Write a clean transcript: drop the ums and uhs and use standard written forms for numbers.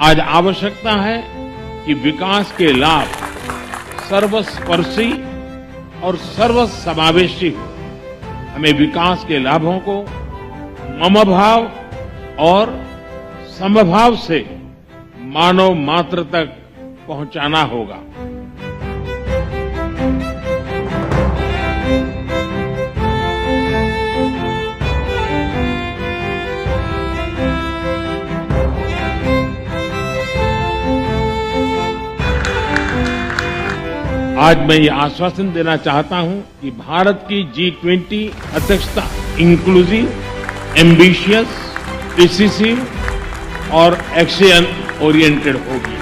आज आवश्यकता है कि विकास के लाभ सर्वस्पर्शी और सर्वसमावेशी हो। हमें विकास के लाभों को ममभाव और समभाव से मानव मात्र तक पहुंचाना होगा। आज मैं ये आश्वासन देना चाहता हूं कि भारत की G20 अध्यक्षता इंक्लूसिव, एम्बिशियस, डिसिसिव और एक्शन ओरिएंटेड होगी।